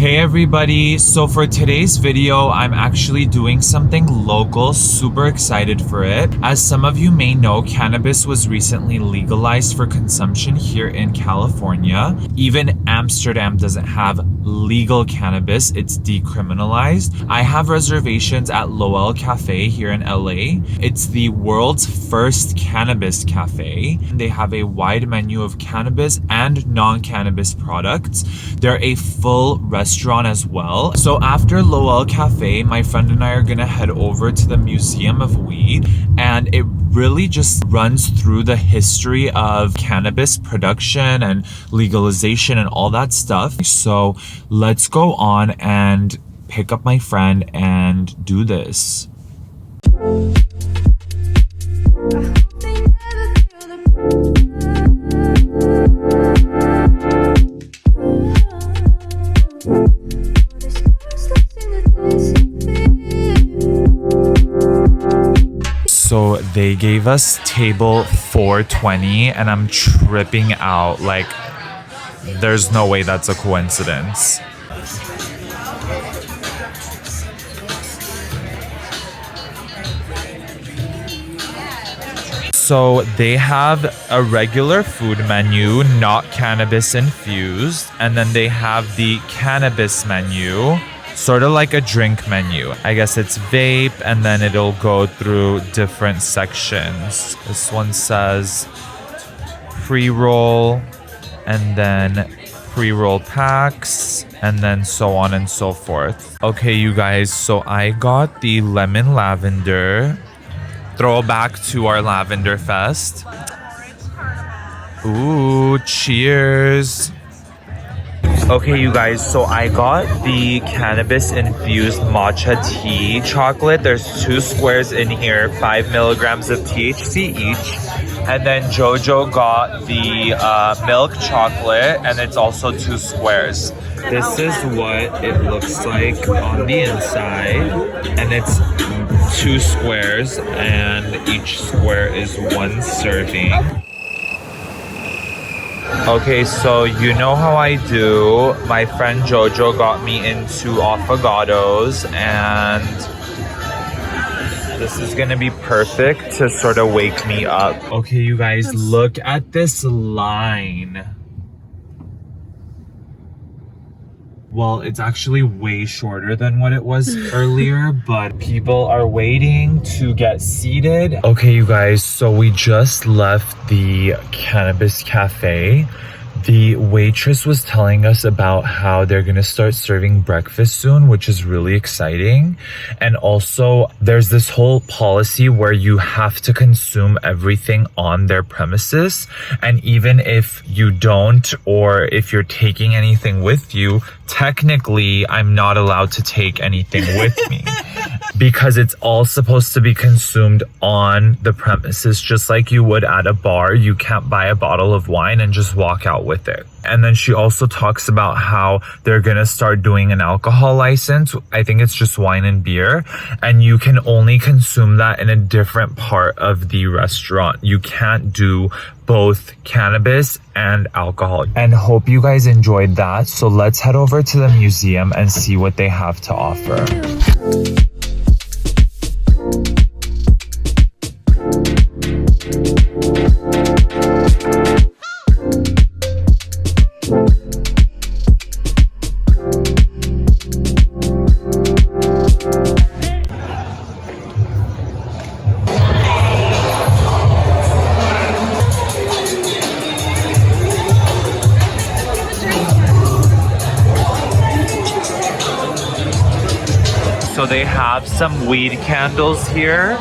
Hey everybody, so for today's video, I'm actually doing something local, super excited for it. As some of you may know, cannabis was recently legalized for consumption here in California. Even Amsterdam doesn't have legal cannabis, it's decriminalized. I have reservations at Lowell Cafe here in LA. It's the world's first cannabis cafe. They have a wide menu of cannabis and non-cannabis products. They're a full restaurant as well. So after Lowell Cafe, my friend and I are gonna head over to the Museum of Weed, and it really just runs through the history of cannabis production and legalization and all that stuff. So let's go on and pick up my friend and do this. So they gave us table 420 and I'm tripping out. Like, there's no way that's a coincidence. So they have a regular food menu, not cannabis infused, and then they have the cannabis menu, sort of like a drink menu. I guess it's vape, and then it'll go through different sections. This one says pre-roll, and then pre-roll packs, and then so on and so forth. Okay, you guys, so I got the lemon lavender. Throwback to our Lavender Fest. Ooh, cheers. Okay, you guys, so I got the cannabis infused matcha tea chocolate. There's 2 squares in here, 5 milligrams of THC each. And then Jojo got the milk chocolate, and it's also 2 squares. This is what it looks like on the inside, and it's 2 squares, and each square is 1 serving. Okay, so you know how I do. My friend Jojo got me into affogatos, and this is gonna be perfect to sort of wake me up. Okay, you guys, look at this line. Well, it's actually way shorter than what it was earlier, but people are waiting to get seated. Okay, you guys, so we just left the cannabis cafe. The waitress was telling us about how they're gonna start serving breakfast soon, which is really exciting. And also, there's this whole policy where you have to consume everything on their premises. And even if you don't, or if you're taking anything with you, technically, I'm not allowed to take anything with me. Because it's all supposed to be consumed on the premises, just like you would at a bar. You can't buy a bottle of wine and just walk out with it. And then she also talks about how they're gonna start doing an alcohol license. I think it's just wine and beer. And you can only consume that in a different part of the restaurant. You can't do both cannabis and alcohol. And hope you guys enjoyed that. So let's head over to the museum and see what they have to offer. So they have some weed candles here,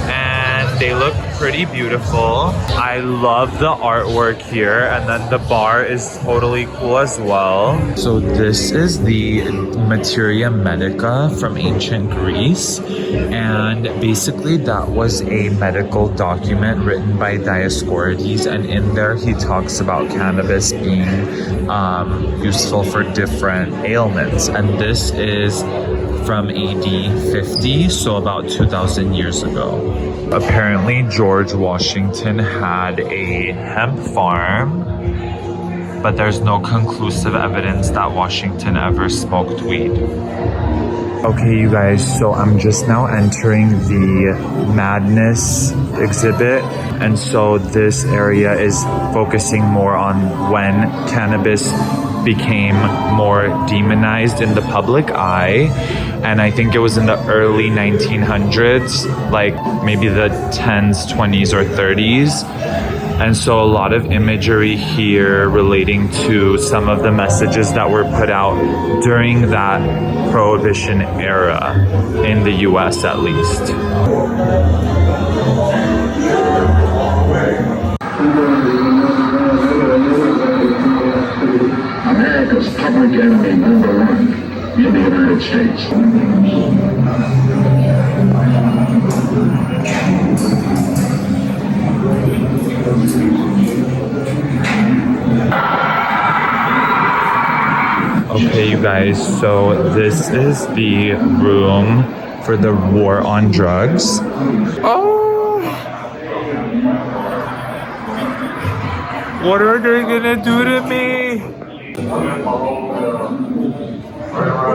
and they look pretty beautiful. I love the artwork here, and then the bar is totally cool as well. So this is the Materia Medica from ancient Greece, and basically that was a medical document written by Dioscorides, and in there he talks about cannabis being useful for different ailments. And this is from AD 50, so about 2,000 years ago. Apparently George Washington had a hemp farm but there's no conclusive evidence that Washington ever smoked weed. Okay, you guys, so I'm just now entering the Madness exhibit. And so this area is focusing more on when cannabis became more demonized in the public eye. And I think it was in the early 1900s, like maybe the 10s, 20s, or 30s. And so a lot of imagery here relating to some of the messages that were put out during that Prohibition era in the US at least. America's public enemy #1 in the United States. Okay, you guys, so this is the room for the war on drugs. Oh! What are they gonna do to me?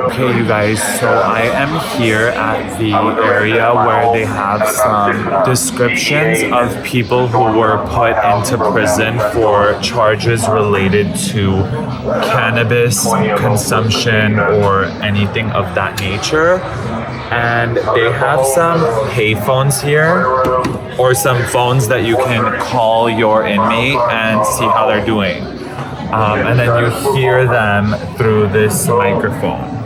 Okay, you guys, so I am here at the area where they have some descriptions of people who were put into prison for charges related to cannabis consumption or anything of that nature. And they have some payphones here, or some phones that you can call your inmate and see how they're doing. And then you hear them through this microphone.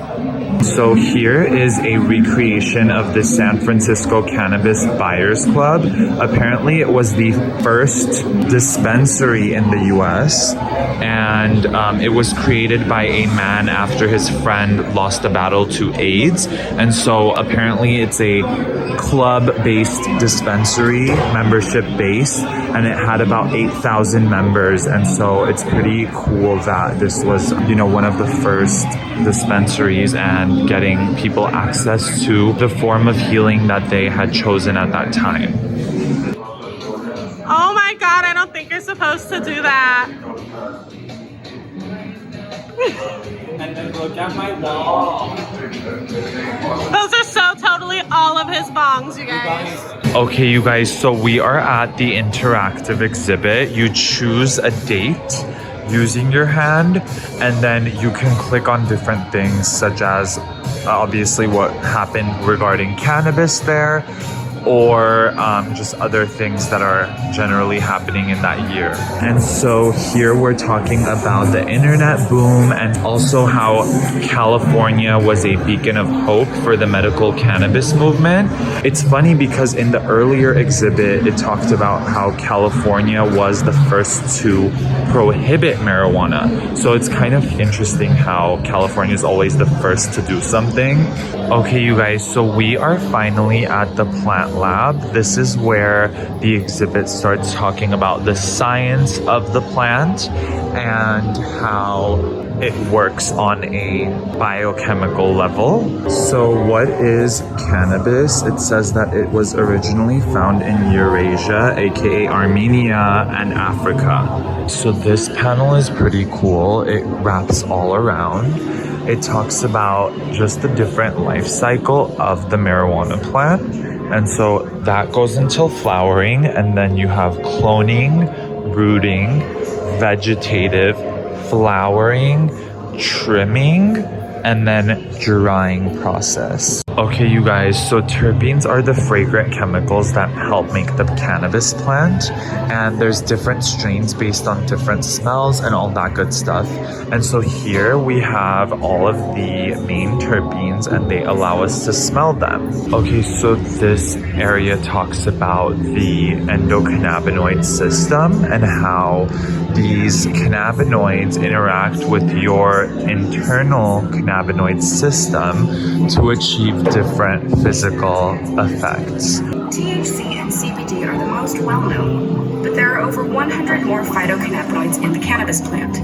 So here is a recreation of the San Francisco Cannabis Buyers Club. Apparently it was the first dispensary in the US, and it was created by a man after his friend lost a battle to AIDS. And so apparently it's a club-based dispensary, membership-based, and it had about 8,000 members. And so it's pretty cool that this was, you know, one of the first dispensaries and getting people access to the form of healing that they had chosen at that time. Oh my God, I don't think you're supposed to do that. And then look at my wall. Those are so totally all of his bongs, you guys. Okay, you guys, so we are at the interactive exhibit. You choose a date using your hand, and then you can click on different things, such as obviously what happened regarding cannabis there, or just other things that are generally happening in that year. And so here we're talking about the internet boom, and also how California was a beacon of hope for the medical cannabis movement. It's funny because in the earlier exhibit, it talked about how California was the first to prohibit marijuana. So it's kind of interesting how California is always the first to do something. Okay, you guys, so we are finally at the plant lab. This is where the exhibit starts talking about the science of the plant and how it works on a biochemical level. So what is cannabis? It says that it was originally found in Eurasia, aka Armenia, and Africa. So this panel is pretty cool. It wraps all around. It talks about just the different life cycle of the marijuana plant. And so that goes until flowering, and then you have cloning, rooting, vegetative, flowering, trimming, and then drying process. Okay, you guys, so terpenes are the fragrant chemicals that help make the cannabis plant, and there's different strains based on different smells and all that good stuff. And so here we have all of the main terpenes, and they allow us to smell them. Okay, so this area talks about the endocannabinoid system and how these cannabinoids interact with your internal cannabinoid system to achieve different physical effects. THC and CBD are the most well-known, but there are over 100 more phytocannabinoids in the cannabis plant.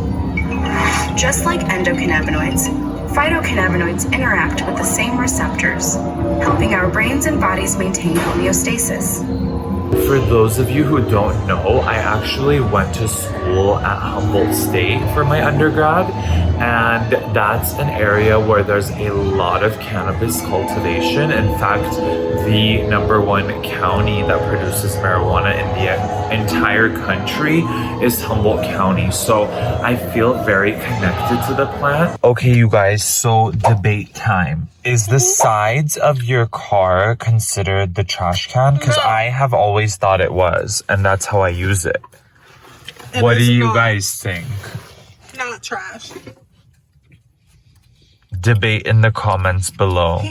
Just like endocannabinoids, phytocannabinoids interact with the same receptors, helping our brains and bodies maintain homeostasis. For those of you who don't know, I actually went to school at Humboldt State for my undergrad, and that's an area where there's a lot of cannabis cultivation. In fact, the #1 county that produces marijuana in the entire country is Humboldt County, so I feel very connected to the plant. Okay, you guys, so debate time. Is the sides of your car considered the trash can? Because I have always thought it was, and that's how I use it. What do you guys think? Not trash. Debate in the comments below.